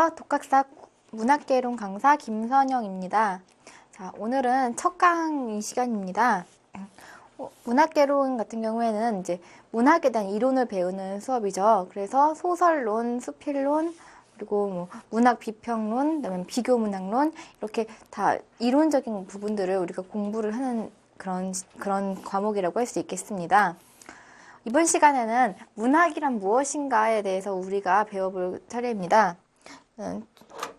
안녕하세요. 독학사 문학개론 강사 김선영입니다. 자, 오늘은 첫 강의 시간입니다. 문학개론 같은 경우에는 이제 문학에 대한 이론을 배우는 수업이죠. 그래서 소설론, 수필론, 그리고 뭐 문학 비평론, 그다음에 비교 문학론 이렇게 다 이론적인 부분들을 우리가 공부를 하는 그런 과목이라고 할 수 있겠습니다. 이번 시간에는 문학이란 무엇인가에 대해서 우리가 배워볼 차례입니다.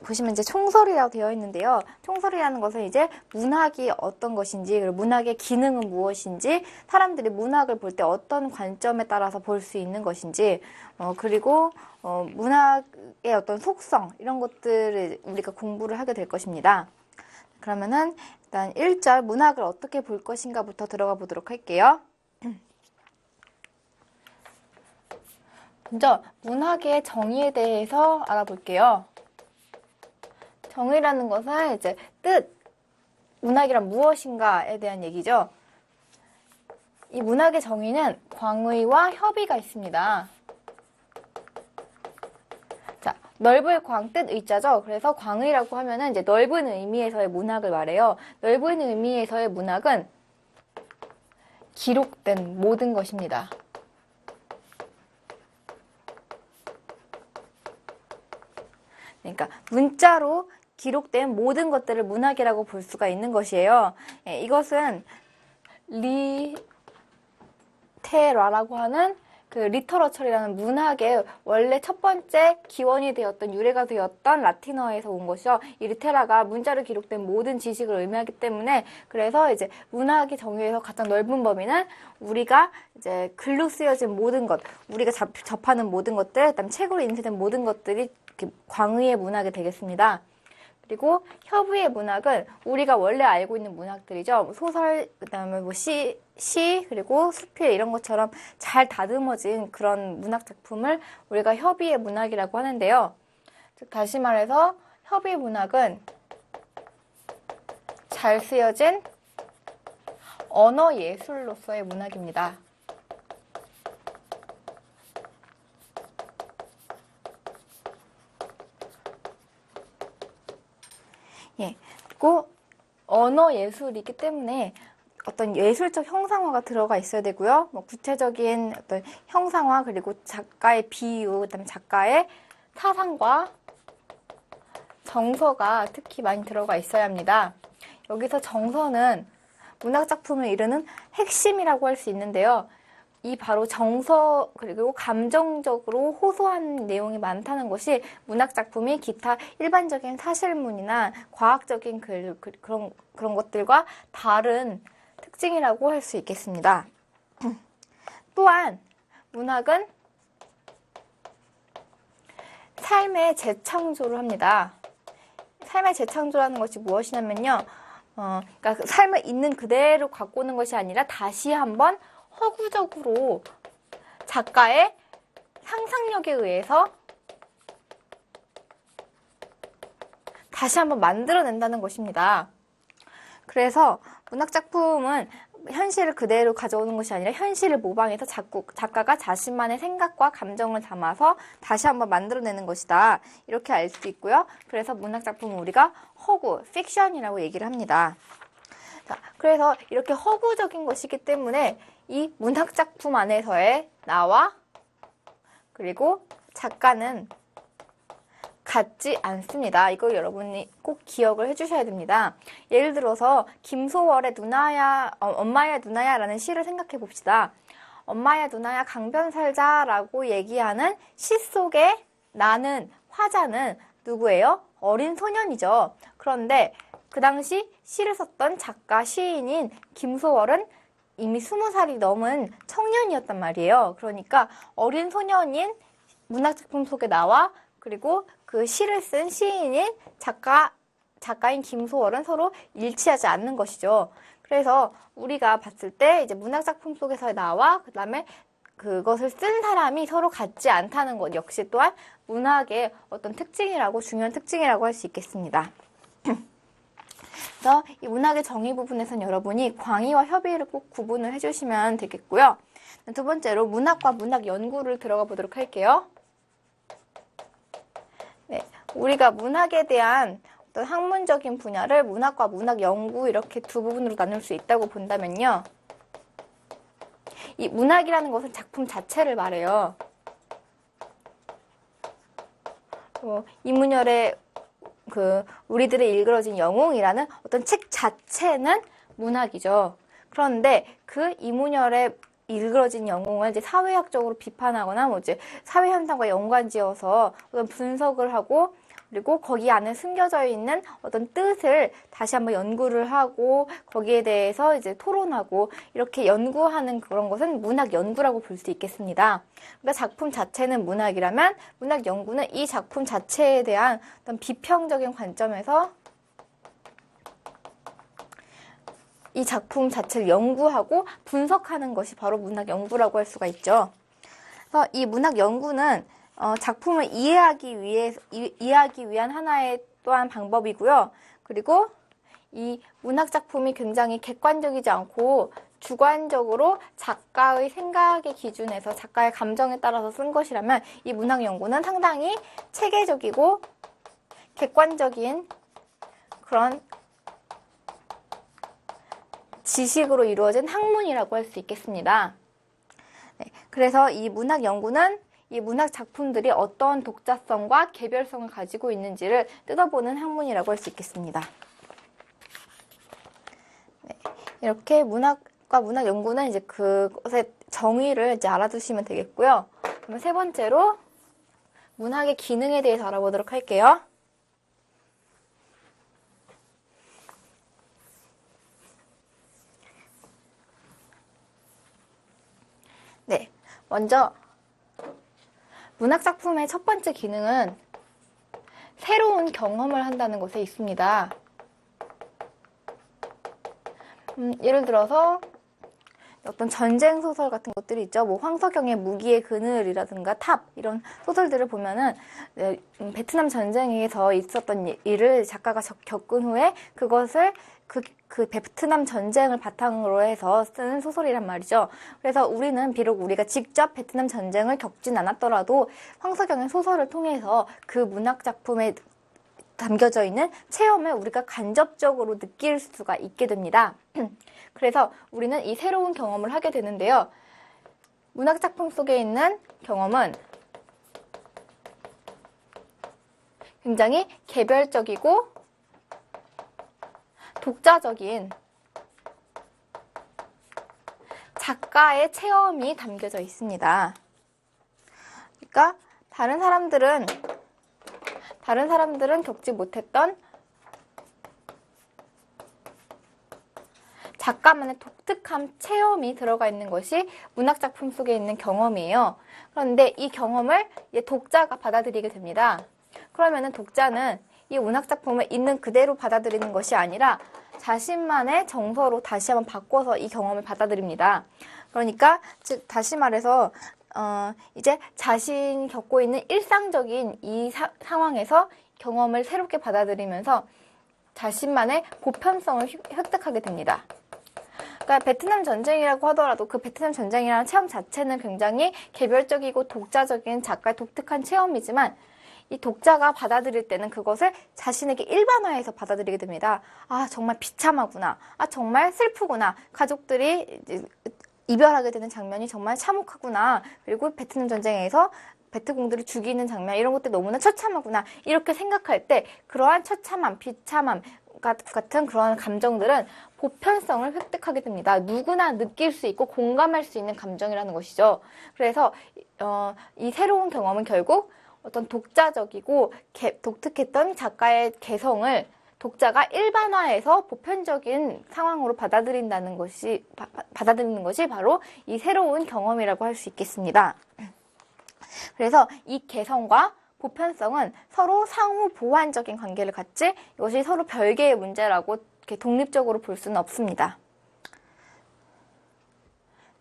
보시면 이제 총설이라고 되어 있는데요. 총설이라는 것은 이제 문학이 어떤 것인지, 그리고 문학의 기능은 무엇인지, 사람들이 문학을 볼 때 어떤 관점에 따라서 볼 수 있는 것인지, 그리고 문학의 어떤 속성, 이런 것들을 우리가 공부를 하게 될 것입니다. 그러면은 일단 1절 문학을 어떻게 볼 것인가부터 들어가 보도록 할게요. 먼저 문학의 정의에 대해서 알아볼게요. 정의라는 것은 이제 뜻, 문학이란 무엇인가에 대한 얘기죠. 이 문학의 정의는 광의와 협의가 있습니다. 자, 넓을 광, 뜻 의자죠. 그래서 광의라고 하면은 이제 넓은 의미에서의 문학을 말해요. 넓은 의미에서의 문학은 기록된 모든 것입니다. 그러니까 문자로 기록된 모든 것들을 문학이라고 볼 수가 있는 것이에요. 이것은 리테라라고 하는 그 리터러처라는 문학의 원래 첫 번째 기원이 되었던 유래가 되었던 라틴어에서 온 것이죠. 이 리테라가 문자로 기록된 모든 지식을 의미하기 때문에 그래서 이제 문학의 정의에서 가장 넓은 범위는 우리가 이제 글로 쓰여진 모든 것, 우리가 접하는 모든 것들, 그다음 책으로 인쇄된 모든 것들이 광의의 문학이 되겠습니다. 그리고 협의의 문학은 우리가 원래 알고 있는 문학들이죠. 소설, 그다음에 뭐 시, 그리고 수필 이런 것처럼 잘 다듬어진 그런 문학 작품을 우리가 협의의 문학이라고 하는데요. 즉 다시 말해서 협의 문학은 잘 쓰여진 언어 예술로서의 문학입니다. 그리고 언어 예술이기 때문에 어떤 예술적 형상화가 들어가 있어야 되고요. 뭐 구체적인 어떤 형상화, 그리고 작가의 비유, 그다음에 작가의 사상과 정서가 특히 많이 들어가 있어야 합니다. 여기서 정서는 문학 작품을 이루는 핵심이라고 할 수 있는데요. 이 바로 정서 그리고 감정적으로 호소한 내용이 많다는 것이 문학 작품이 기타 일반적인 사실문이나 과학적인 그런 것들과 다른 특징이라고 할 수 있겠습니다. 또한 문학은 삶의 재창조를 합니다. 삶의 재창조라는 것이 무엇이냐면요. 그러니까 삶을 있는 그대로 갖고 오는 것이 아니라 다시 한번 허구적으로 작가의 상상력에 의해서 다시 한번 만들어낸다는 것입니다. 그래서 문학작품은 현실을 그대로 가져오는 것이 아니라 현실을 모방해서 작가가 자신만의 생각과 감정을 담아서 다시 한번 만들어내는 것이다. 이렇게 알 수 있고요. 그래서 문학작품은 우리가 허구, 픽션이라고 얘기를 합니다. 자, 그래서 이렇게 허구적인 것이기 때문에 이 문학작품 안에서의 나와 그리고 작가는 같지 않습니다. 이거 여러분이 꼭 기억을 해주셔야 됩니다. 예를 들어서 김소월의 엄마야 누나야라는 시를 생각해 봅시다. 엄마야 누나야 강변 살자라고 얘기하는 시 속에 나는 화자는 누구예요? 어린 소년이죠. 그런데 그 당시 시를 썼던 작가 시인인 김소월은 이미 20살이 넘은 청년이었단 말이에요. 그러니까 어린 소년인 문학작품 속에 나와 그리고 그 시를 쓴 시인인 작가인 김소월은 서로 일치하지 않는 것이죠. 그래서 우리가 봤을 때 이제 문학작품 속에서 나와 그 다음에 그것을 쓴 사람이 서로 같지 않다는 것 역시 또한 문학의 어떤 특징이라고 중요한 특징이라고 할 수 있겠습니다. 그래서 이 문학의 정의 부분에서는 여러분이 광의와 협의를 꼭 구분을 해주시면 되겠고요. 두 번째로 문학과 문학 연구를 들어가 보도록 할게요. 네, 우리가 문학에 대한 어떤 학문적인 분야를 문학과 문학 연구 이렇게 두 부분으로 나눌 수 있다고 본다면요. 이 문학이라는 것은 작품 자체를 말해요. 이문열의 우리들의 일그러진 영웅이라는 어떤 책 자체는 문학이죠. 그런데 그 이문열의 일그러진 영웅을 이제 사회학적으로 비판하거나 뭐 이제 사회 현상과 연관지어서 어떤 분석을 하고 그리고 거기 안에 숨겨져 있는 어떤 뜻을 다시 한번 연구를 하고 거기에 대해서 이제 토론하고 이렇게 연구하는 그런 것은 문학 연구라고 볼 수 있겠습니다. 그러니까 작품 자체는 문학이라면 문학 연구는 이 작품 자체에 대한 어떤 비평적인 관점에서 이 작품 자체를 연구하고 분석하는 것이 바로 문학 연구라고 할 수가 있죠. 그래서 이 문학 연구는 작품을 이해하기 위한 하나의 또한 방법이고요. 그리고 이 문학 작품이 굉장히 객관적이지 않고 주관적으로 작가의 생각의 기준에서 작가의 감정에 따라서 쓴 것이라면 이 문학 연구는 상당히 체계적이고 객관적인 그런 지식으로 이루어진 학문이라고 할 수 있겠습니다. 네, 그래서 이 문학 연구는 이 문학 작품들이 어떤 독자성과 개별성을 가지고 있는지를 뜯어보는 학문이라고 할 수 있겠습니다. 네, 이렇게 문학과 문학 연구는 이제 그것의 정의를 이제 알아두시면 되겠고요. 그러면 세 번째로 문학의 기능에 대해서 알아보도록 할게요. 네, 먼저 문학 작품의 첫 번째 기능은 새로운 경험을 한다는 것에 있습니다. 예를 들어서 어떤 전쟁 소설 같은 것들이 있죠. 뭐 황석영의 무기의 그늘이라든가 탑 이런 소설들을 보면은 베트남 전쟁에서 있었던 일을 작가가 겪은 후에 그것을 그 베트남 전쟁을 바탕으로 해서 쓰는 소설이란 말이죠. 그래서 우리는 비록 우리가 직접 베트남 전쟁을 겪진 않았더라도 황석영의 소설을 통해서 그 문학 작품에 담겨져 있는 체험을 우리가 간접적으로 느낄 수가 있게 됩니다. 그래서 우리는 이 새로운 경험을 하게 되는데요. 문학 작품 속에 있는 경험은 굉장히 개별적이고 독자적인 작가의 체험이 담겨져 있습니다. 그러니까 다른 사람들은 겪지 못했던 작가만의 독특한 체험이 들어가 있는 것이 문학작품 속에 있는 경험이에요. 그런데 이 경험을 독자가 받아들이게 됩니다. 그러면은 독자는 이 문학작품을 있는 그대로 받아들이는 것이 아니라 자신만의 정서로 다시 한번 바꿔서 이 경험을 받아들입니다. 그러니까 즉 다시 말해서 이제 자신이 겪고 있는 일상적인 이 상황에서 경험을 새롭게 받아들이면서 자신만의 보편성을 획득하게 됩니다. 그러니까 베트남 전쟁이라고 하더라도 그 베트남 전쟁이라는 체험 자체는 굉장히 개별적이고 독자적인 작가의 독특한 체험이지만 이 독자가 받아들일 때는 그것을 자신에게 일반화해서 받아들이게 됩니다. 아, 정말 비참하구나. 아, 정말 슬프구나. 가족들이 이별하게 되는 장면이 정말 참혹하구나. 그리고 베트남 전쟁에서 베트공들을 죽이는 장면 이런 것들이 너무나 처참하구나. 이렇게 생각할 때 그러한 처참함, 비참함 같은 그런 감정들은 보편성을 획득하게 됩니다. 누구나 느낄 수 있고 공감할 수 있는 감정이라는 것이죠. 그래서 이 새로운 경험은 결국 어떤 독자적이고 독특했던 작가의 개성을 독자가 일반화해서 보편적인 상황으로 받아들이는 것이 바로 이 새로운 경험이라고 할 수 있겠습니다. 그래서 이 개성과 보편성은 서로 상호 보완적인 관계를 갖지 이것이 서로 별개의 문제라고 이렇게 독립적으로 볼 수는 없습니다.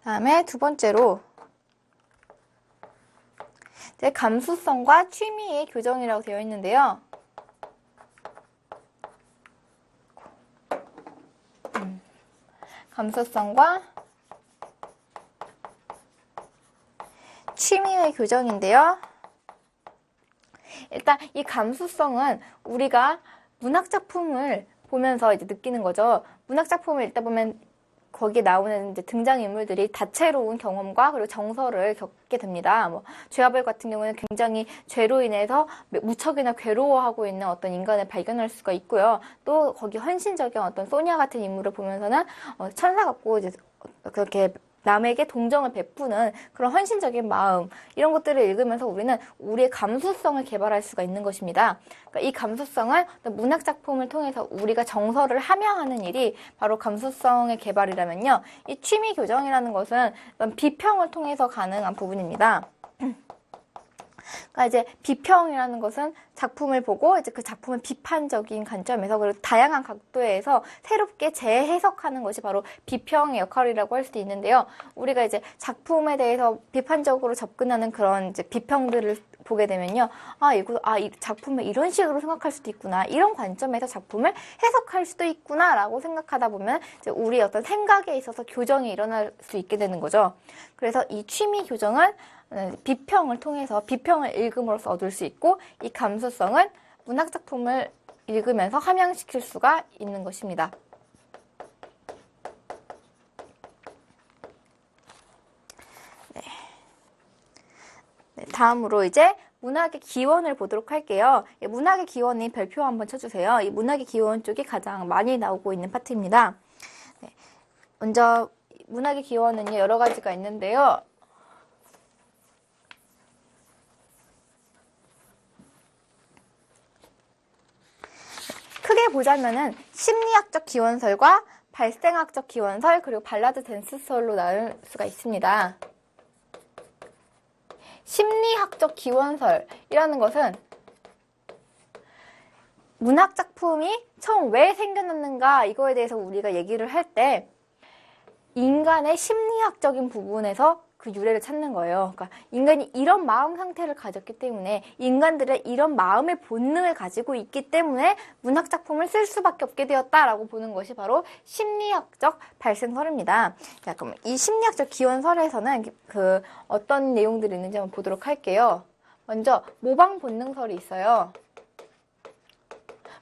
다음에 두 번째로 감수성과 취미의 교정이라고 되어 있는데요. 감수성과 취미의 교정인데요. 일단 이 감수성은 우리가 문학 작품을 보면서 이제 느끼는 거죠. 문학 작품을 읽다 보면 거기에 나오는 이제 등장인물들이 다채로운 경험과 그리고 정서를 겪게 됩니다. 뭐 죄아벨 같은 경우는 굉장히 죄로 인해서 무척이나 괴로워하고 있는 어떤 인간을 발견할 수가 있고요. 또 거기 헌신적인 어떤 소니아 같은 인물을 보면서는 천사 같고 이제 그렇게 남에게 동정을 베푸는 그런 헌신적인 마음, 이런 것들을 읽으면서 우리는 우리의 감수성을 개발할 수가 있는 것입니다. 그러니까 이 감수성을 문학 작품을 통해서 우리가 정서를 함양하는 일이 바로 감수성의 개발이라면요. 이 취미 교정이라는 것은 비평을 통해서 가능한 부분입니다. 그러니까 이제 비평이라는 것은 작품을 보고 이제 그 작품을 비판적인 관점에서 그리고 다양한 각도에서 새롭게 재해석하는 것이 바로 비평의 역할이라고 할 수도 있는데요. 우리가 이제 작품에 대해서 비판적으로 접근하는 그런 이제 비평들을 보게 되면요. 이 작품을 이런 식으로 생각할 수도 있구나. 이런 관점에서 작품을 해석할 수도 있구나. 라고 생각하다 보면 이제 우리의 어떤 생각에 있어서 교정이 일어날 수 있게 되는 거죠. 그래서 이 취미 교정은 비평을 통해서 비평을 읽음으로써 얻을 수 있고 이 감수성은 문학 작품을 읽으면서 함양시킬 수가 있는 것입니다. 네, 다음으로 이제 문학의 기원을 보도록 할게요. 문학의 기원이 별표 한번 쳐주세요. 이 문학의 기원 쪽이 가장 많이 나오고 있는 파트입니다. 네, 먼저 문학의 기원은 여러 가지가 있는데요. 크게 보자면은 심리학적 기원설과 발생학적 기원설 그리고 발라드 댄스설로 나눌 수가 있습니다. 심리학적 기원설이라는 것은 문학 작품이 처음 왜 생겨났는가 이거에 대해서 우리가 얘기를 할 때 인간의 심리학적인 부분에서 그 유래를 찾는 거예요. 그러니까 인간이 이런 마음 상태를 가졌기 때문에 인간들의 이런 마음의 본능을 가지고 있기 때문에 문학 작품을 쓸 수밖에 없게 되었다라고 보는 것이 바로 심리학적 발생설입니다. 자, 그럼 이 심리학적 기원설에서는 그 어떤 내용들이 있는지 한번 보도록 할게요. 먼저 모방 본능설이 있어요.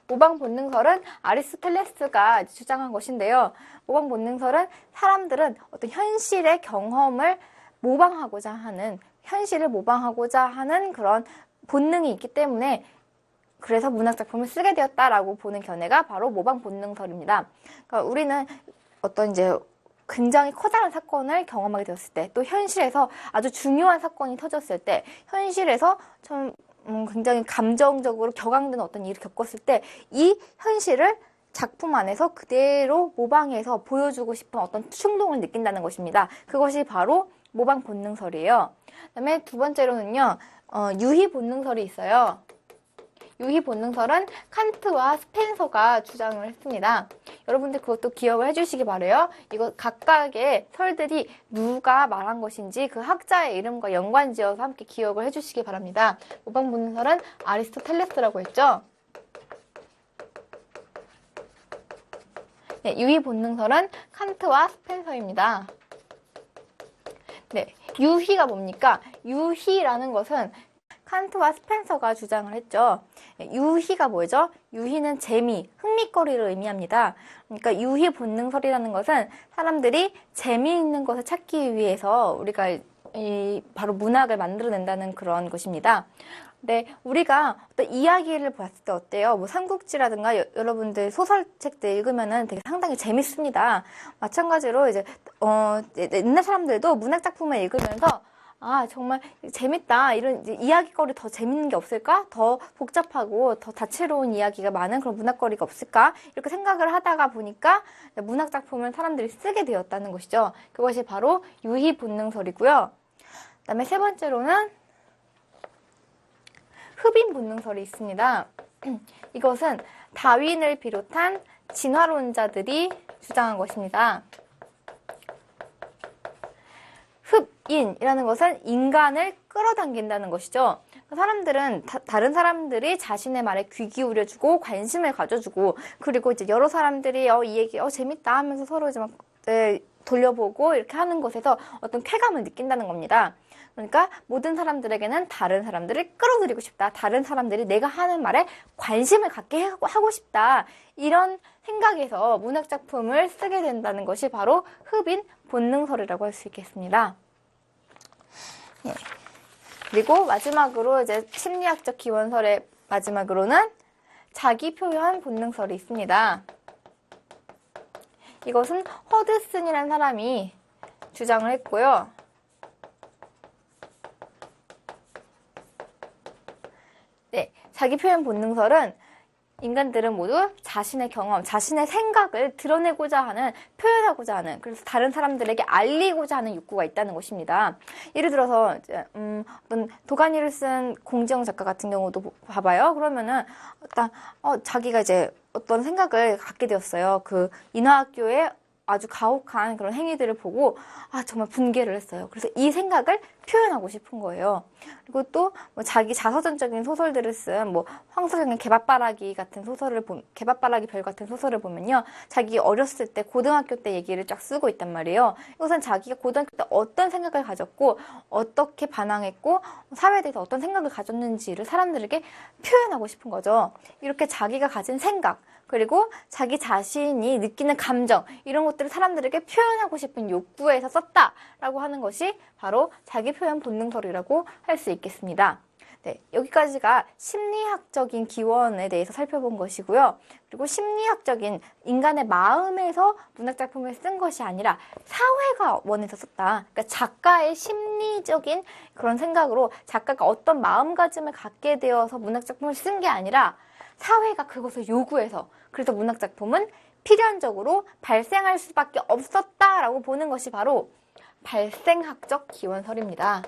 모방 본능설은 아리스토텔레스가 주장한 것인데요. 모방 본능설은 사람들은 어떤 현실의 경험을 모방하고자 하는, 현실을 모방하고자 하는 그런 본능이 있기 때문에 그래서 문학작품을 쓰게 되었다라고 보는 견해가 바로 모방 본능설입니다. 그러니까 우리는 어떤 이제 굉장히 커다란 사건을 경험하게 되었을 때, 또 현실에서 아주 중요한 사건이 터졌을 때, 현실에서 좀 굉장히 감정적으로 격앙되는 어떤 일을 겪었을 때, 이 현실을 작품 안에서 그대로 모방해서 보여주고 싶은 어떤 충동을 느낀다는 것입니다. 그것이 바로 모방 본능설이에요. 그다음에 두 번째로는요, 유희 본능설이 있어요. 유희 본능설은 칸트와 스펜서가 주장을 했습니다. 여러분들 그것도 기억을 해주시기 바라요. 이거 각각의 설들이 누가 말한 것인지 그 학자의 이름과 연관지어서 함께 기억을 해주시기 바랍니다. 모방 본능설은 아리스토텔레스라고 했죠. 네, 유희 본능설은 칸트와 스펜서입니다. 네, 유희가 뭡니까? 유희라는 것은 칸트와 스펜서가 주장을 했죠. 유희가 뭐죠? 유희는 재미, 흥미거리를 의미합니다. 그러니까 유희 본능설이라는 것은 사람들이 재미있는 것을 찾기 위해서 우리가 바로 문학을 만들어낸다는 그런 것입니다. 네, 우리가 어떤 이야기를 봤을 때 어때요? 뭐 삼국지라든가 여러분들 소설책들 읽으면은 되게 상당히 재밌습니다. 마찬가지로 이제 옛날 사람들도 문학 작품을 읽으면서 정말 재밌다. 이런 이야기거리 더 재밌는 게 없을까? 더 복잡하고 더 다채로운 이야기가 많은 그런 문학거리가 없을까? 이렇게 생각을 하다가 보니까 문학 작품을 사람들이 쓰게 되었다는 것이죠. 그것이 바로 유희 본능설이고요. 그다음에 세 번째로는 흡인 본능설이 있습니다. 이것은 다윈을 비롯한 진화론자들이 주장한 것입니다. 흡인이라는 것은 인간을 끌어당긴다는 것이죠. 사람들은 다른 사람들이 자신의 말에 귀 기울여주고 관심을 가져주고 그리고 이제 여러 사람들이 이 얘기 재밌다 하면서 서로 이제 막 돌려보고 이렇게 하는 것에서 어떤 쾌감을 느낀다는 겁니다. 그러니까 모든 사람들에게는 다른 사람들을 끌어들이고 싶다. 다른 사람들이 내가 하는 말에 관심을 갖게 하고 싶다. 이런 생각에서 문학작품을 쓰게 된다는 것이 바로 흡인 본능설이라고 할 수 있겠습니다. 예. 그리고 마지막으로 이제 심리학적 기원설의 마지막으로는 자기 표현 본능설이 있습니다. 이것은 허드슨이라는 사람이 주장을 했고요. 네, 자기 표현 본능설은 인간들은 모두 자신의 경험, 자신의 생각을 드러내고자 하는, 표현하고자 하는, 그래서 다른 사람들에게 알리고자 하는 욕구가 있다는 것입니다. 예를 들어서 이제, 어떤 도가니를 쓴 공지영 작가 같은 경우도 봐봐요. 그러면은 일단 자기가 이제 어떤 생각을 갖게 되었어요. 그 인하학교에 아주 가혹한 그런 행위들을 보고 정말 분개를 했어요. 그래서 이 생각을 표현하고 싶은 거예요. 그리고 또 뭐 자기 자서전적인 소설들을 쓴 뭐 황석영의 개밥바라기 같은 개밥바라기 별 같은 소설을 보면요, 자기 어렸을 때 고등학교 때 얘기를 쫙 쓰고 있단 말이에요. 이것은 자기가 고등학교 때 어떤 생각을 가졌고 어떻게 반항했고 사회에 대해서 어떤 생각을 가졌는지를 사람들에게 표현하고 싶은 거죠. 이렇게 자기가 가진 생각, 그리고 자기 자신이 느끼는 감정, 이런 것들을 사람들에게 표현하고 싶은 욕구에서 썼다라고 하는 것이 바로 자기 표현 본능설이라고 할 수 있겠습니다. 네, 여기까지가 심리학적인 기원에 대해서 살펴본 것이고요. 그리고 심리학적인 인간의 마음에서 문학작품을 쓴 것이 아니라 사회가 원해서 썼다. 그러니까 작가의 심리적인 그런 생각으로 작가가 어떤 마음가짐을 갖게 되어서 문학작품을 쓴 게 아니라 사회가 그것을 요구해서, 그래서 문학작품은 필연적으로 발생할 수밖에 없었다라고 보는 것이 바로 발생학적 기원설입니다.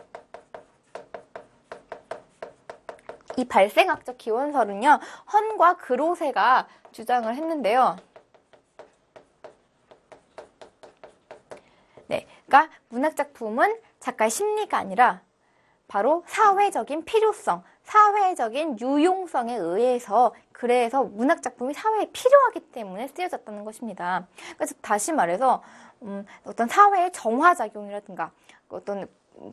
이 발생학적 기원설은요, 헌과 그로세가 주장을 했는데요. 네, 그러니까 문학작품은 작가의 심리가 아니라 바로 사회적인 필요성, 사회적인 유용성에 의해서, 그래서 문학작품이 사회에 필요하기 때문에 쓰여졌다는 것입니다. 그래서 다시 말해서 어떤 사회의 정화작용이라든가 어떤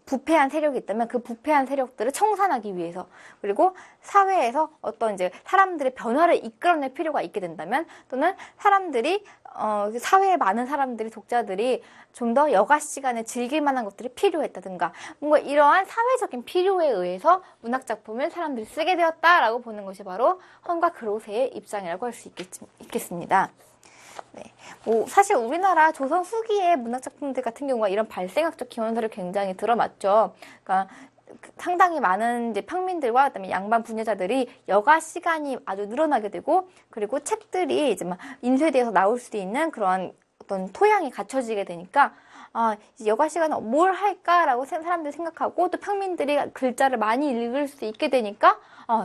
부패한 세력이 있다면 그 부패한 세력들을 청산하기 위해서, 그리고 사회에서 어떤 이제 사람들의 변화를 이끌어낼 필요가 있게 된다면, 또는 사람들이 사회에 많은 사람들이, 독자들이 좀 더 여가 시간에 즐길 만한 것들이 필요했다든가, 뭔가 이러한 사회적인 필요에 의해서 문학작품을 사람들이 쓰게 되었다라고 보는 것이 바로 헌과 그로세의 입장이라고 할 수 있겠습니다. 네. 뭐 사실 우리나라 조선 후기의 문학작품들 같은 경우가 이런 발생학적 기원설을 굉장히 들어맞죠. 그러니까 상당히 많은 이제 평민들과 그다음에 양반 부녀자들이 여가 시간이 아주 늘어나게 되고, 그리고 책들이 이제 막 인쇄되어서 나올 수 있는 그런 어떤 토양이 갖춰지게 되니까 이제 여가 시간에 뭘 할까라고 사람들이 생각하고, 또 평민들이 글자를 많이 읽을 수 있게 되니까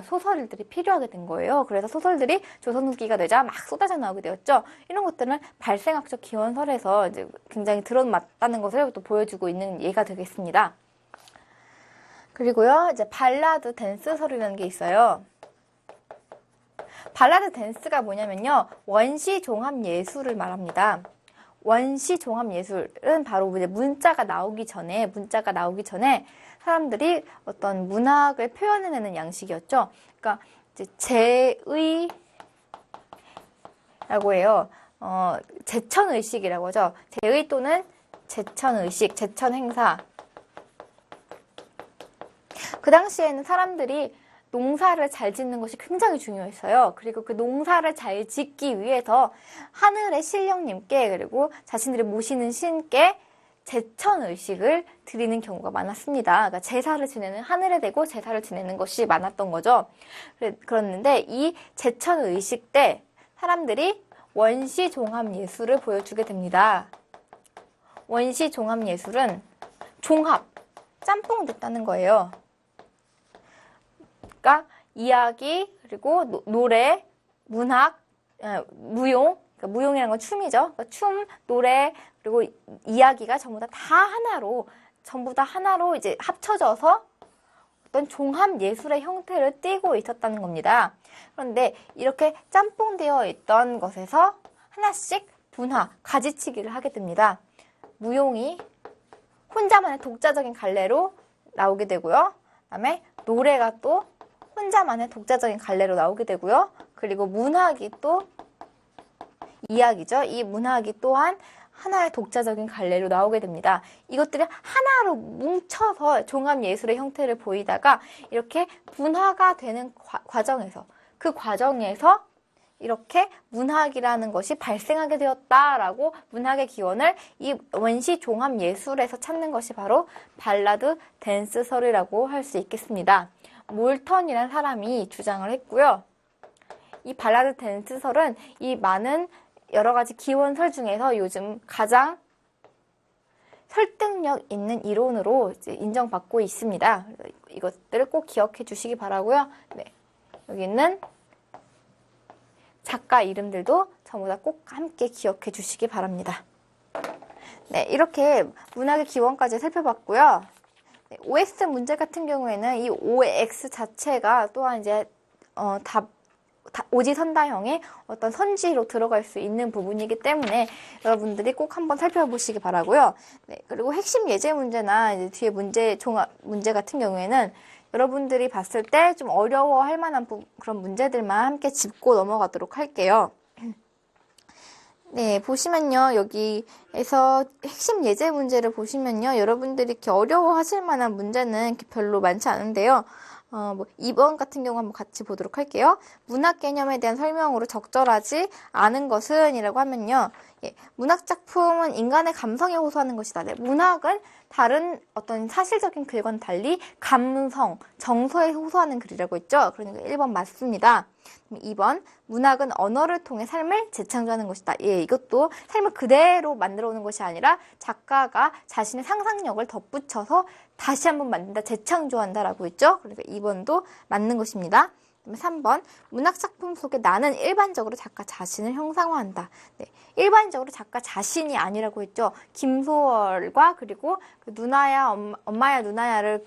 소설들이 필요하게 된 거예요. 그래서 소설들이 조선 후기가 되자 막 쏟아져 나오게 되었죠. 이런 것들은 발생학적 기원설에서 이제 굉장히 들어맞다는 것을 또 보여주고 있는 예가 되겠습니다. 그리고요, 이제 발라드 댄스설이라는 게 있어요. 발라드 댄스가 뭐냐면요, 원시 종합 예술을 말합니다. 원시 종합 예술은 바로 이제 문자가 나오기 전에 사람들이 어떤 문학을 표현해내는 양식이었죠. 그러니까 이제 제의라고 해요. 제천의식이라고 하죠. 제의 또는 제천의식, 제천행사. 그 당시에는 사람들이 농사를 잘 짓는 것이 굉장히 중요했어요. 그리고 그 농사를 잘 짓기 위해서 하늘의 신령님께, 그리고 자신들이 모시는 신께 제천의식을 드리는 경우가 많았습니다. 그러니까 제사를 지내는, 하늘에 대고 제사를 지내는 것이 많았던 거죠. 그랬는데 이 제천의식 때 사람들이 원시종합예술을 보여주게 됩니다. 원시종합예술은 종합, 짬뽕 됐다는 거예요. 그러니까 이야기, 그리고 노래, 문학, 무용, 그러니까 무용이라는 건 춤이죠. 그러니까 춤, 노래, 그리고 이야기가 전부 다 하나로 이제 합쳐져서 어떤 종합 예술의 형태를 띠고 있었다는 겁니다. 그런데 이렇게 짬뽕되어 있던 것에서 하나씩 분화, 가지치기를 하게 됩니다. 무용이 혼자만의 독자적인 갈래로 나오게 되고요. 그다음에 노래가 또 혼자만의 독자적인 갈래로 나오게 되고요. 그리고 문학이 또 이야기죠. 이 문학이 또한 하나의 독자적인 갈래로 나오게 됩니다. 이것들이 하나로 뭉쳐서 종합예술의 형태를 보이다가 이렇게 분화가 되는 과정에서 그 과정에서 이렇게 문학이라는 것이 발생하게 되었다라고 문학의 기원을 이 원시 종합예술에서 찾는 것이 바로 발라드 댄스설이라고 할 수 있겠습니다. 몰턴이라는 사람이 주장을 했고요. 이 발라드 댄스설은 이 많은 여러 가지 기원설 중에서 요즘 가장 설득력 있는 이론으로 이제 인정받고 있습니다. 이것들을 꼭 기억해 주시기 바라고요. 네, 여기 있는 작가 이름들도 전부 다 꼭 함께 기억해 주시기 바랍니다. 네, 이렇게 문학의 기원까지 살펴봤고요. 네, OX 문제 같은 경우에는 이 OX 자체가 또한 이제 오지선다형의 어떤 선지로 들어갈 수 있는 부분이기 때문에 여러분들이 꼭 한번 살펴보시기 바라고요. 네, 그리고 핵심 예제 문제나 이제 뒤에 종합 문제 같은 경우에는 여러분들이 봤을 때 좀 어려워할 만한 그런 문제들만 함께 짚고 넘어가도록 할게요. 네, 보시면요. 여기에서 핵심 예제 문제를 보시면요. 여러분들이 이렇게 어려워하실 만한 문제는 이렇게 별로 많지 않은데요. 2번 같은 경우 한번 같이 보도록 할게요. 문학 개념에 대한 설명으로 적절하지 않은 것은 이라고 하면요. 예, 문학 작품은 인간의 감성에 호소하는 것이다. 네, 문학은 다른 어떤 사실적인 글과는 달리 감성, 정서에 호소하는 글이라고 했죠. 그러니까 1번 맞습니다. 2번, 문학은 언어를 통해 삶을 재창조하는 것이다. 예, 이것도 삶을 그대로 만들어 오는 것이 아니라 작가가 자신의 상상력을 덧붙여서 다시 한번 만든다, 재창조한다라고 했죠. 그러니까 2번도 맞는 것입니다. 3번, 문학작품 속에 나는 일반적으로 작가 자신을 형상화한다. 네, 일반적으로 작가 자신이 아니라고 했죠. 김소월과 그리고 그 누나야, 엄마야, 누나야를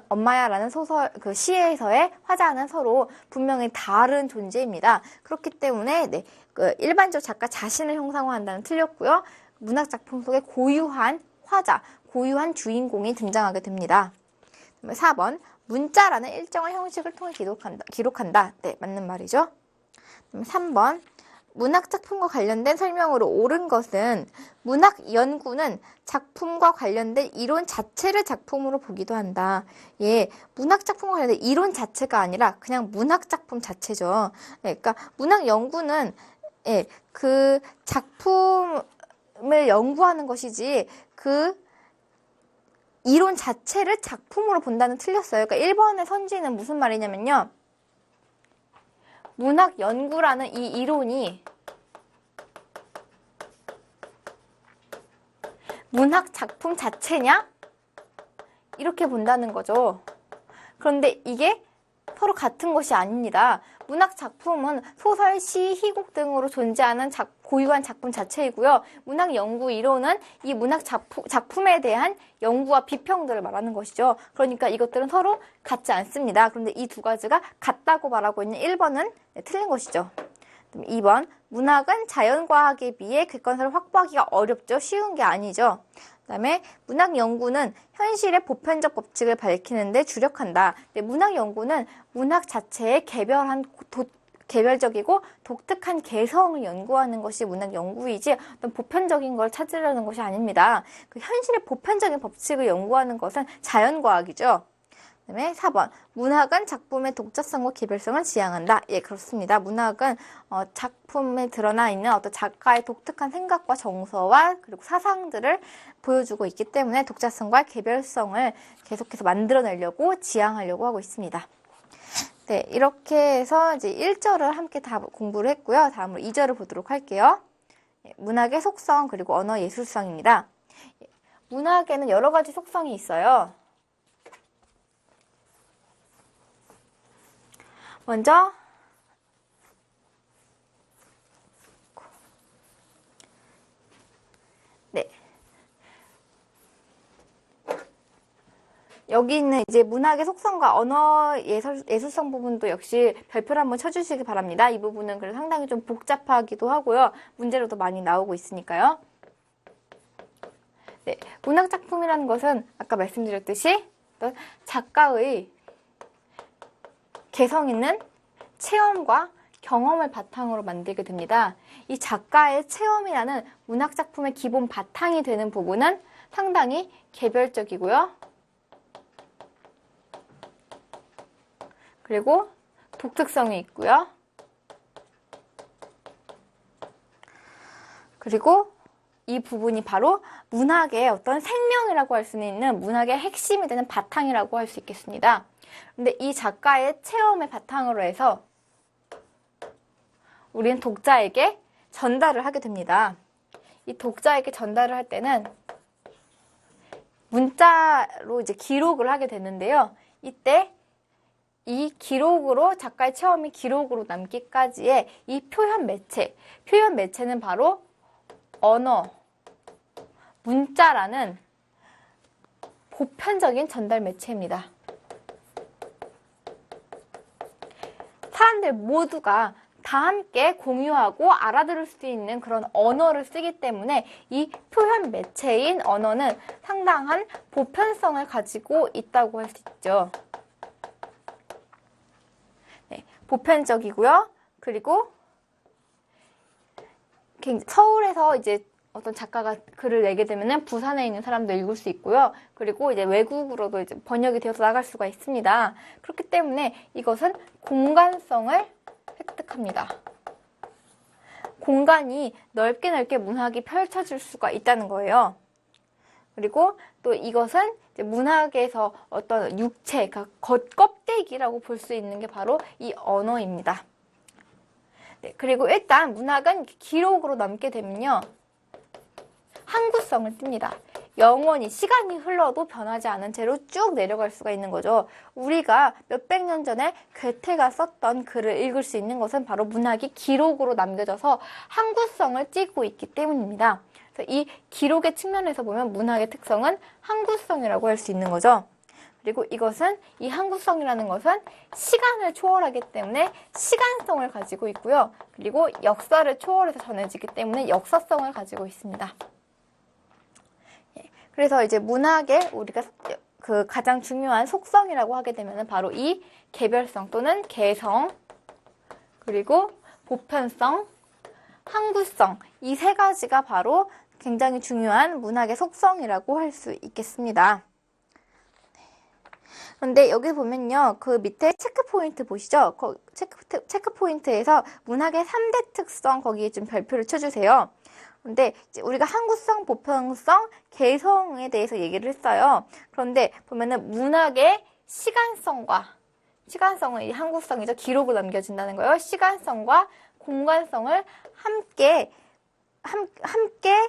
엄마야라는 소설, 그 시에서의 화자는 서로 분명히 다른 존재입니다. 그렇기 때문에, 네, 그 일반적 작가 자신을 형상화한다는 틀렸고요. 문학작품 속에 고유한 화자, 고유한 주인공이 등장하게 됩니다. 4번, 문자라는 일정한 형식을 통해 기록한다. 네, 맞는 말이죠. 3번, 문학작품과 관련된 설명으로 옳은 것은 문학 연구는 작품과 관련된 이론 자체를 작품으로 보기도 한다. 예, 문학작품과 관련된 이론 자체가 아니라 그냥 문학작품 자체죠. 네, 그러니까 문학 연구는 예, 그 작품을 연구하는 것이지 그 이론 자체를 작품으로 본다는 틀렸어요. 그러니까 1번의 선지는 무슨 말이냐면요. 문학 연구라는 이 이론이 문학 작품 자체냐? 이렇게 본다는 거죠. 그런데 이게 서로 같은 것이 아닙니다. 문학 작품은 소설, 시, 희곡 등으로 존재하는 고유한 작품 자체이고요. 문학 연구 이론은 이 문학 작품에 대한 연구와 비평들을 말하는 것이죠. 그러니까 이것들은 서로 같지 않습니다. 그런데 이 두 가지가 같다고 말하고 있는 1번은 틀린 것이죠. 2번, 문학은 자연과학에 비해 객관성을 확보하기가 어렵죠. 쉬운 게 아니죠. 그 다음에 문학 연구는 현실의 보편적 법칙을 밝히는데 주력한다. 문학 연구는 문학 자체의 개별적이고 독특한 개성을 연구하는 것이 문학 연구이지 어떤 보편적인 걸 찾으려는 것이 아닙니다. 그 현실의 보편적인 법칙을 연구하는 것은 자연과학이죠. 그다음에 4번, 문학은 작품의 독자성과 개별성을 지향한다. 예, 그렇습니다. 문학은 작품에 드러나 있는 어떤 작가의 독특한 생각과 정서와 그리고 사상들을 보여주고 있기 때문에 독자성과 개별성을 계속해서 만들어내려고 지향하려고 하고 있습니다. 네, 이렇게 해서 이제 1절을 함께 다 공부를 했고요. 다음으로 2절을 보도록 할게요. 문학의 속성 그리고 언어 예술성입니다. 문학에는 여러 가지 속성이 있어요. 먼저 네. 여기 있는 이제 문학의 속성과 언어 예술성 부분도 역시 별표를 한번 쳐주시기 바랍니다. 이 부분은 그래서 상당히 좀 복잡하기도 하고요. 문제로도 많이 나오고 있으니까요. 네, 문학 작품이라는 것은 아까 말씀드렸듯이 어떤 작가의 개성 있는 체험과 경험을 바탕으로 만들게 됩니다. 이 작가의 체험이라는 문학작품의 기본 바탕이 되는 부분은 상당히 개별적이고요. 그리고 독특성이 있고요. 그리고 이 부분이 바로 문학의 어떤 생명이라고 할 수 있는 문학의 핵심이 되는 바탕이라고 할 수 있겠습니다. 그런데 이 작가의 체험을 바탕으로 해서 우리는 독자에게 전달을 하게 됩니다. 이 독자에게 전달을 할 때는 문자로 이제 기록을 하게 되는데요. 이때 이 기록으로 작가의 체험이 기록으로 남기까지의 이 표현 매체는 바로 언어, 문자라는 보편적인 전달 매체입니다. 사람들 모두가 다 함께 공유하고 알아들을 수 있는 그런 언어를 쓰기 때문에 이 표현 매체인 언어는 상당한 보편성을 가지고 있다고 할 수 있죠. 네, 보편적이고요. 그리고 서울에서 이제 어떤 작가가 글을 내게 되면은 부산에 있는 사람도 읽을 수 있고요. 그리고 이제 외국으로도 이제 번역이 되어서 나갈 수가 있습니다. 그렇기 때문에 이것은 공간성을 획득합니다. 공간이 넓게 문학이 펼쳐질 수가 있다는 거예요. 그리고 또 이것은 이제 문학에서 어떤 육체, 그러니까 겉껍데기라고 볼 수 있는 게 바로 이 언어입니다. 네, 그리고 일단 문학은 기록으로 남게 되면요. 항구성을 띱니다. 영원히 시간이 흘러도 변하지 않은 채로 쭉 내려갈 수가 있는 거죠. 우리가 몇백 년 전에 괴테가 썼던 글을 읽을 수 있는 것은 바로 문학이 기록으로 남겨져서 항구성을 띠고 있기 때문입니다. 그래서 이 기록의 측면에서 보면 문학의 특성은 항구성이라고 할 수 있는 거죠. 그리고 이것은 이 항구성이라는 것은 시간을 초월하기 때문에 시간성을 가지고 있고요. 그리고 역사를 초월해서 전해지기 때문에 역사성을 가지고 있습니다. 그래서 이제 문학의 우리가 그 가장 중요한 속성이라고 하게 되면 바로 이 개별성 또는 개성, 그리고 보편성, 항구성, 이 세 가지가 바로 굉장히 중요한 문학의 속성이라고 할 수 있겠습니다. 그런데 여기 보면요, 그 밑에 체크 포인트 보시죠? 체크 포인트에서 문학의 3대 특성, 거기에 좀 별표를 쳐주세요. 근데 이제 우리가 항구성, 보편성, 개성에 대해서 얘기를 했어요. 그런데 보면은 문학의 시간성은 이 항구성이죠. 기록을 남겨진다는 거예요. 시간성과 공간성을 함께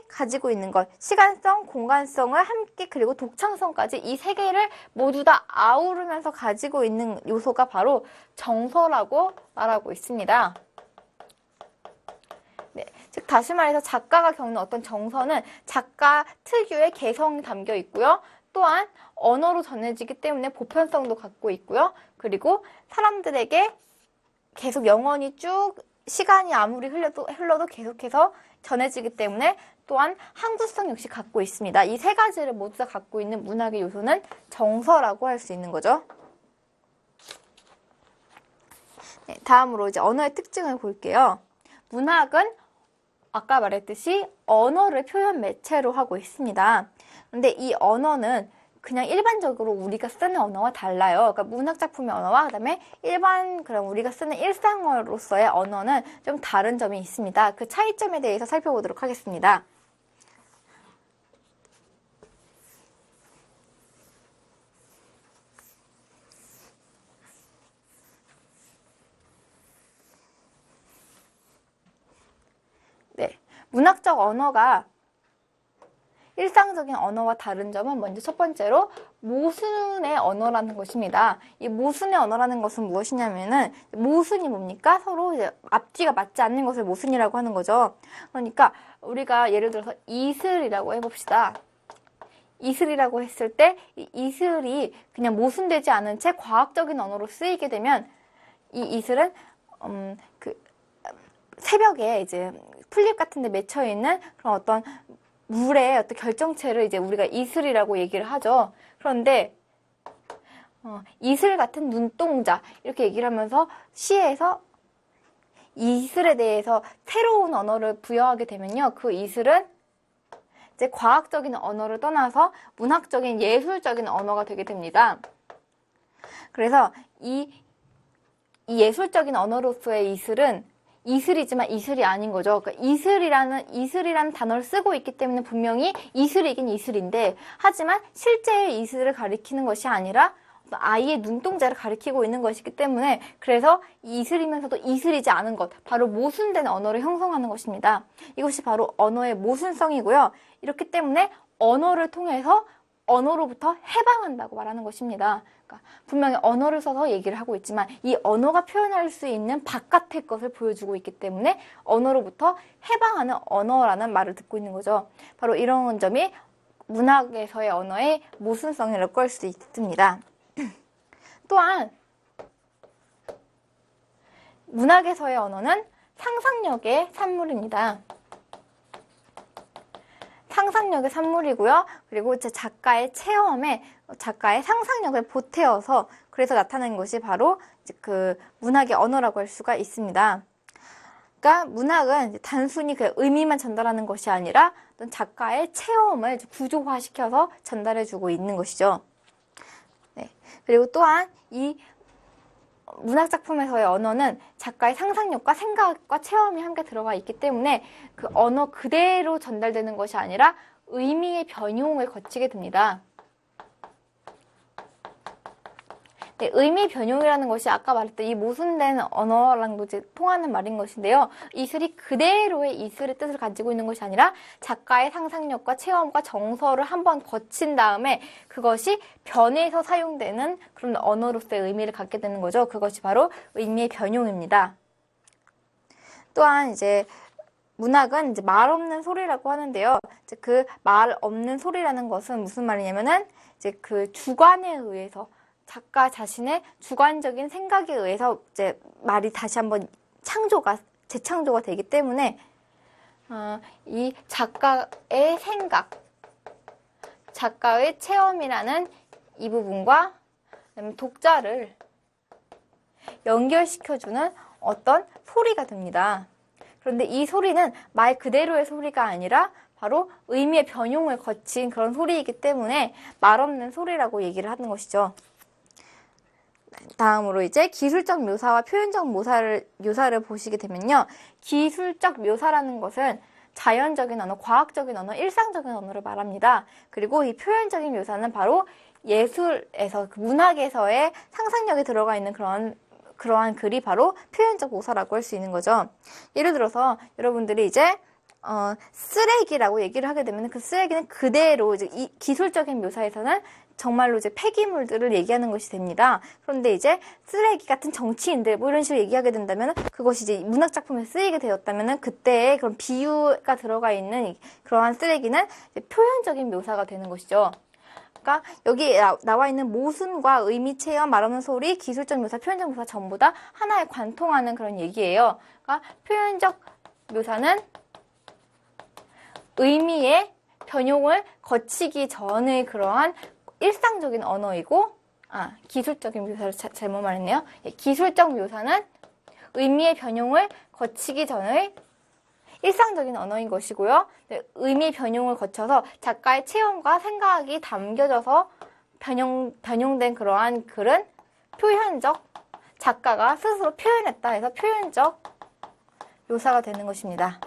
가지고 있는 것. 시간성, 공간성을 함께, 그리고 독창성까지 이 세 개를 모두 다 아우르면서 가지고 있는 요소가 바로 정서라고 말하고 있습니다. 네, 즉 다시 말해서 작가가 겪는 어떤 정서는 작가 특유의 개성이 담겨 있고요. 또한 언어로 전해지기 때문에 보편성도 갖고 있고요. 그리고 사람들에게 계속 영원히 쭉 시간이 아무리 흘러도 계속해서 전해지기 때문에 또한 항구성 역시 갖고 있습니다. 이 세 가지를 모두 다 갖고 있는 문학의 요소는 정서라고 할 수 있는 거죠. 네, 다음으로 이제 언어의 특징을 볼게요. 문학은 아까 말했듯이 언어를 표현 매체로 하고 있습니다. 근데 이 언어는 그냥 일반적으로 우리가 쓰는 언어와 달라요. 그러니까 문학 작품의 언어와 그다음에 그럼 우리가 쓰는 일상어로서의 언어는 좀 다른 점이 있습니다. 그 차이점에 대해서 살펴보도록 하겠습니다. 네, 문학적 언어가 일상적인 언어와 다른 점은 먼저 첫 번째로 모순의 언어라는 것입니다. 이 모순의 언어라는 것은 무엇이냐면은 모순이 뭡니까? 서로 이제 앞뒤가 맞지 않는 것을 모순이라고 하는 거죠. 그러니까 우리가 예를 들어서 이슬이라고 해봅시다. 이슬이라고 했을 때 이 이슬이 그냥 모순되지 않은 채 과학적인 언어로 쓰이게 되면 이 이슬은 새벽에 이제 풀잎 같은 데 맺혀 있는 그런 어떤 물의 어떤 결정체를 이제 우리가 이슬이라고 얘기를 하죠. 그런데 이슬 같은 눈동자 이렇게 얘기를 하면서 시에서 이슬에 대해서 새로운 언어를 부여하게 되면요. 그 이슬은 이제 과학적인 언어를 떠나서 문학적인 예술적인 언어가 되게 됩니다. 그래서 이 예술적인 언어로서의 이슬은 이슬이지만 이슬이 아닌 거죠. 그러니까 이슬이라는 단어를 쓰고 있기 때문에 분명히 이슬이긴 이슬인데, 하지만 실제의 이슬을 가리키는 것이 아니라 아이의 눈동자를 가리키고 있는 것이기 때문에, 그래서 이슬이면서도 이슬이지 않은 것, 바로 모순된 언어를 형성하는 것입니다. 이것이 바로 언어의 모순성이고요. 이렇기 때문에 언어를 통해서 언어로부터 해방한다고 말하는 것입니다. 그러니까 분명히 언어를 써서 얘기를 하고 있지만 이 언어가 표현할 수 있는 바깥의 것을 보여주고 있기 때문에 언어로부터 해방하는 언어라는 말을 듣고 있는 거죠. 바로 이런 점이 문학에서의 언어의 모순성이라고 할 수 있습니다. 또한 문학에서의 언어는 상상력의 산물입니다. 상상력의 산물이고요. 그리고 작가의 체험에 작가의 상상력을 보태어서 그래서 나타낸 것이 바로 그 문학의 언어라고 할 수가 있습니다. 그러니까 문학은 단순히 그 의미만 전달하는 것이 아니라 어떤 작가의 체험을 구조화시켜서 전달해주고 있는 것이죠. 네. 그리고 또한 이 문학작품에서의 언어는 작가의 상상력과 생각과 체험이 함께 들어가 있기 때문에 그 언어 그대로 전달되는 것이 아니라 의미의 변형을 거치게 됩니다. 네, 의미 변형이라는 것이 아까 말했던 이 모순된 언어랑도 이제 통하는 말인 것인데요. 이슬이 그대로의 이슬의 뜻을 가지고 있는 것이 아니라 작가의 상상력과 체험과 정서를 한번 거친 다음에 그것이 변해서 사용되는 그런 언어로서의 의미를 갖게 되는 거죠. 그것이 바로 의미의 변형입니다. 또한 이제 문학은 이제 말 없는 소리라고 하는데요. 이제 그 말 없는 소리라는 것은 무슨 말이냐면은 이제 그 주관에 의해서 작가 자신의 주관적인 생각에 의해서 이제 말이 다시 한번 재창조가 되기 때문에 이 작가의 생각, 작가의 체험이라는 이 부분과 그다음에 독자를 연결시켜주는 어떤 소리가 됩니다. 그런데 이 소리는 말 그대로의 소리가 아니라 바로 의미의 변형을 거친 그런 소리이기 때문에 말 없는 소리라고 얘기를 하는 것이죠. 다음으로 이제 기술적 묘사와 표현적 묘사를 보시게 되면요. 기술적 묘사라는 것은 자연적인 언어, 과학적인 언어, 일상적인 언어를 말합니다. 그리고 이 표현적인 묘사는 바로 예술에서, 문학에서의 상상력이 들어가 있는 그러한 글이 바로 표현적 묘사라고 할 수 있는 거죠. 예를 들어서 여러분들이 이제 쓰레기라고 얘기를 하게 되면 그 쓰레기는 그대로 이제 이 기술적인 묘사에서는 정말로 이제 폐기물들을 얘기하는 것이 됩니다. 그런데 이제 쓰레기 같은 정치인들 뭐 이런 식으로 얘기하게 된다면 그것이 이제 문학 작품에 쓰이게 되었다면 그때의 그런 비유가 들어가 있는 그러한 쓰레기는 이제 표현적인 묘사가 되는 것이죠. 그러니까 여기 나와 있는 모순과 의미, 체험, 말 없는 소리, 기술적 묘사, 표현적 묘사 전부 다 하나에 관통하는 그런 얘기예요. 그러니까 표현적 묘사는 의미의 변형을 거치기 전의 그러한 일상적인 언어이고, 기술적인 묘사를 잘못 말했네요. 기술적 묘사는 의미의 변형을 거치기 전의 일상적인 언어인 것이고요. 의미 변형을 거쳐서 작가의 체험과 생각이 담겨져서 변형된 그러한 글은 표현적, 작가가 스스로 표현했다 해서 표현적 묘사가 되는 것입니다.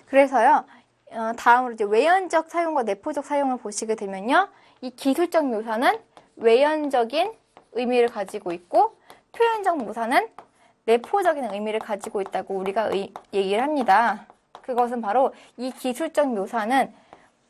그래서요, 다음으로 이제 외연적 사용과 내포적 사용을 보시게 되면요, 이 기술적 묘사는 외연적인 의미를 가지고 있고, 표현적 묘사는 내포적인 의미를 가지고 있다고 우리가 얘기를 합니다. 그것은 바로 이 기술적 묘사는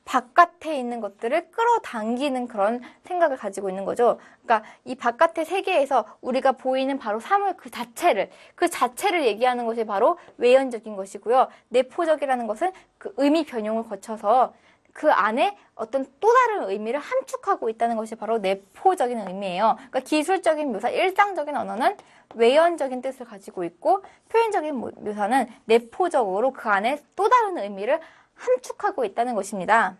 바깥에 있는 것들을 끌어당기는 그런 생각을 가지고 있는 거죠. 그러니까 이 바깥의 세계에서 우리가 보이는 바로 사물 그 자체를 얘기하는 것이 바로 외연적인 것이고요. 내포적이라는 것은 그 의미 변형을 거쳐서 그 안에 어떤 또 다른 의미를 함축하고 있다는 것이 바로 내포적인 의미예요. 그러니까 기술적인 묘사, 일상적인 언어는 외연적인 뜻을 가지고 있고 표현적인 묘사는 내포적으로 그 안에 또 다른 의미를 함축하고 있다는 것입니다.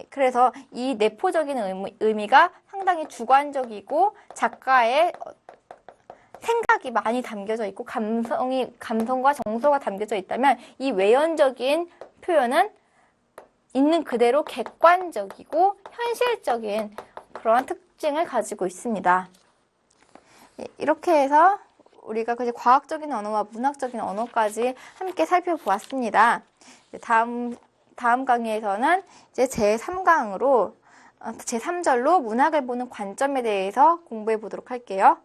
그래서 이 내포적인 의미가 상당히 주관적이고 작가의 생각이 많이 담겨져 있고 감성과 정서가 담겨져 있다면 이 외연적인 표현은 있는 그대로 객관적이고 현실적인 그러한 특징을 가지고 있습니다. 이렇게 해서 우리가 과학적인 언어와 문학적인 언어까지 함께 살펴보았습니다. 다음 강의에서는 이제 제3절로 문학을 보는 관점에 대해서 공부해 보도록 할게요.